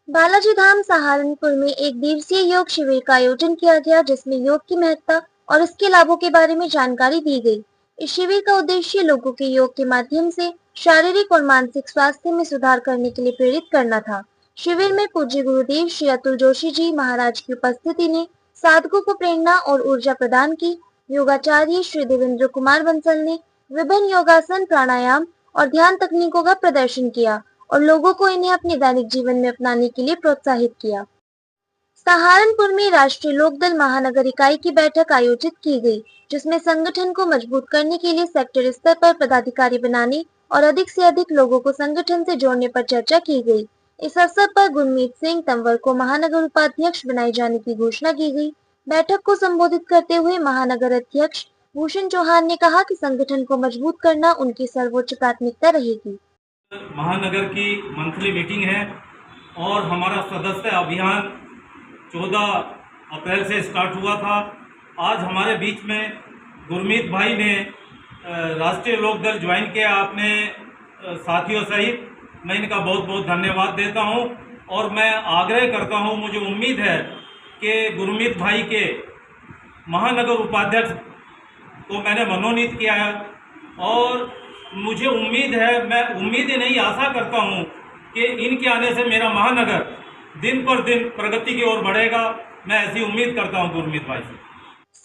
बालाजी धाम सहारनपुर में एक दिवसीय योग शिविर का आयोजन किया गया, जिसमें योग की महत्ता और इसके लाभों के बारे में जानकारी दी गई। इस शिविर का उद्देश्य लोगों के योग के माध्यम से शारीरिक और मानसिक स्वास्थ्य में सुधार करने के लिए प्रेरित करना था। शिविर में पूज्य गुरुदेव श्री अतुल जोशी जी महाराज की उपस्थिति ने साधकों को प्रेरणा और ऊर्जा प्रदान की। योगाचार्य श्री देवेंद्र कुमार बंसल ने विभिन्न योगासन, प्राणायाम और ध्यान तकनीकों का प्रदर्शन किया और लोगों को इन्हें अपने दैनिक जीवन में अपनाने के लिए प्रोत्साहित किया। सहारनपुर में राष्ट्रीय लोकदल महानगर इकाई की बैठक आयोजित की गई, जिसमें संगठन को मजबूत करने के लिए सेक्टर स्तर पर पदाधिकारी बनाने और अधिक से अधिक लोगों को संगठन से जोड़ने पर चर्चा की गई। इस अवसर पर गुरमीत सिंह तंवर को महानगर उपाध्यक्ष बनाए जाने की घोषणा की गई। बैठक को संबोधित करते हुए महानगर अध्यक्ष भूषण चौहान ने कहा कि संगठन को मजबूत करना उनकी सर्वोच्च प्राथमिकता रहेगी। महानगर की मंथली मीटिंग है और हमारा सदस्य अभियान 14 अप्रैल से स्टार्ट हुआ था। आज हमारे बीच में गुरमीत भाई ने राष्ट्रीय लोकदल ज्वाइन किया अपने साथियों सहित। मैं इनका बहुत बहुत धन्यवाद देता हूं और मैं आग्रह करता हूं, मुझे उम्मीद है कि गुरमीत भाई के महानगर उपाध्यक्ष को मैंने मनोनीत किया है और मुझे उम्मीद है, मैं उम्मीद ही नहीं आशा करता हूं कि इनके आने से मेरा महानगर दिन पर दिन प्रगति की ओर बढ़ेगा। मैं ऐसी उम्मीद करता हूं गुरमीत भाई से।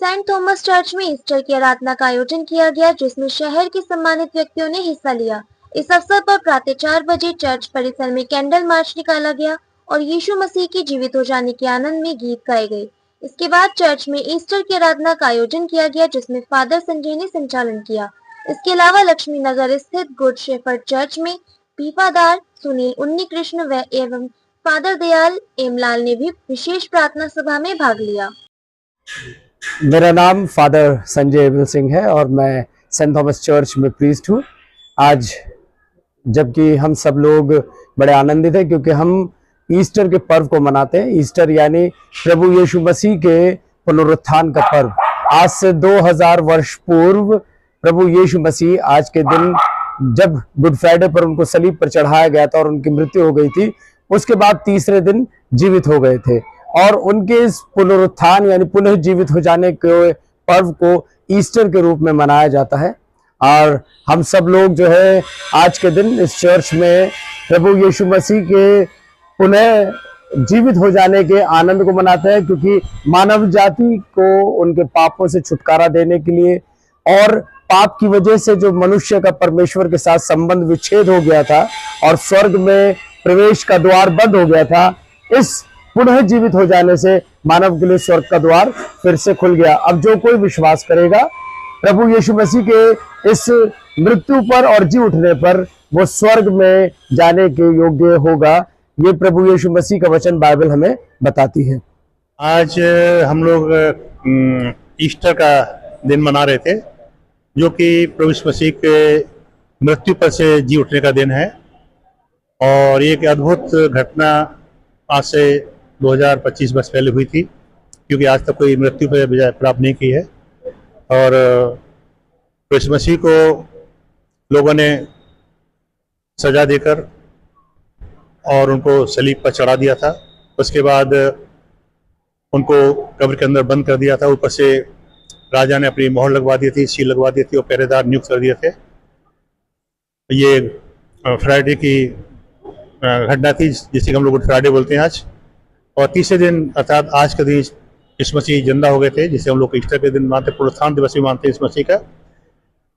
सेंट थॉमस चर्च में ईस्टर की आराधना का आयोजन किया गया, जिसमें शहर के सम्मानित व्यक्तियों ने हिस्सा लिया। इस अवसर पर प्रातः 4 बजे चर्च परिसर में कैंडल मार्च निकाला गया और यीशु मसीह के जीवित हो जाने के आनंद में गीत गाए गए। इसके बाद चर्च में ईस्टर की आराधना का आयोजन किया गया, जिसमें फादर संजय ने संचालन किया। इसके अलावा लक्ष्मी नगर स्थित गुड शेफर्ड चर्च में पीपादार सुनील उन्नी कृष्ण व एवं फादर दयाल एमलाल ने भी विशेष प्रार्थना सभा में भाग लिया। मेरा नाम फादर संजय सिंह है और मैं सेंट थॉमस चर्च में प्रीस्ट हूँ। आज जबकि हम सब लोग बड़े आनंदित हैं क्योंकि हम ईस्टर के पर्व को मनाते हैं। ईस्टर यानी प्रभु यीशु मसीह के पुनरुत्थान का पर्व। आज से 2000 वर्ष पूर्व प्रभु यीशु मसीह आज के दिन जब गुड फ्राइडे पर उनको सलीब पर चढ़ाया गया था और उनकी मृत्यु हो गई थी, उसके बाद तीसरे दिन जीवित हो गए थे और उनके इस पुनरुत्थान यानी पुनः जीवित हो जाने के पर्व को ईस्टर के रूप में मनाया जाता है। और हम सब लोग जो है आज के दिन इस चर्च में प्रभु यीशु मसीह के पुनः जीवित हो जाने के आनंद को मनाते हैं, क्योंकि मानव जाति को उनके पापों से छुटकारा देने के लिए और पाप की वजह से जो मनुष्य का परमेश्वर के साथ संबंध विच्छेद हो गया था और स्वर्ग में प्रवेश का द्वार बंद हो गया था, इस पुनः जीवित हो जाने से मानव के लिए स्वर्ग का द्वार फिर से खुल गया। अब जो कोई विश्वास करेगा प्रभु यीशु मसीह के इस मृत्यु पर और जी उठने पर, वो स्वर्ग में जाने के योग्य होगा। ये प्रभु यीशु मसीह का वचन बाइबल हमें बताती है। आज हम लोग ईस्टर का दिन मना रहे थे, जो कि प्रभु यीशु मसीह के मृत्यु पर से जी उठने का दिन है। और एक अद्भुत घटना आज से 2025 वर्ष पहले हुई थी, क्योंकि आज तक कोई मृत्यु पर विजय प्राप्त नहीं की है। और प्रभु यीशु मसीह को लोगों ने सजा देकर और उनको सलीब पर चढ़ा दिया था। उसके बाद उनको कब्र के अंदर बंद कर दिया था। ऊपर से राजा ने अपनी मोहर लगवा दी थी, सील लगवा दी थी और पहरेदार नियुक्त कर दिए थे। ये फ्राइडे की घटना थी, जिसे हम लोग गुड फ्राइडे बोलते हैं आज। और तीसरे दिन अर्थात आज के दिन यीशु मसीह जिंदा हो गए थे, जिसे हम लोग ईस्टर के दिन मानते, पुनरुत्थान दिवस भी मानते हैं यीशु मसीह का।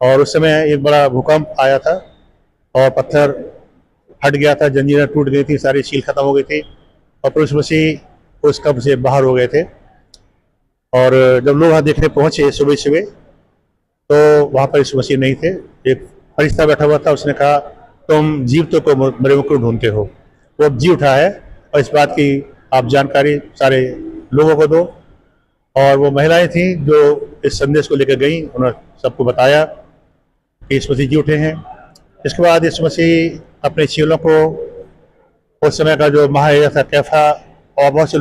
और उस समय एक बड़ा भूकंप आया था और पत्थर हट गया था, जंजीरें टूट गई थी, सारी सील खत्म हो गई थी और प्रभु यीशु मसीह उस कब्र से बाहर हो गए थे। और जब लोग वहाँ देखने पहुंचे सुबह सुबह, तो वहाँ पर यीशु मसीह नहीं थे। एक फरिश्ता बैठा हुआ था, उसने कहा, तुम जीवितों को मरे हुए क्यों ढूंढते हो? वो अब जी उठा है और इस बात की आप जानकारी सारे लोगों को दो। और वो महिलाएं थीं जो इस संदेश को लेकर गईं, उन्होंने सबको बताया कि यीशु मसीह जी उठे हैं। इसके बाद यीशु मसीह अपने चेलों को उस समय का जो महायाजक था कैफा और बहुत से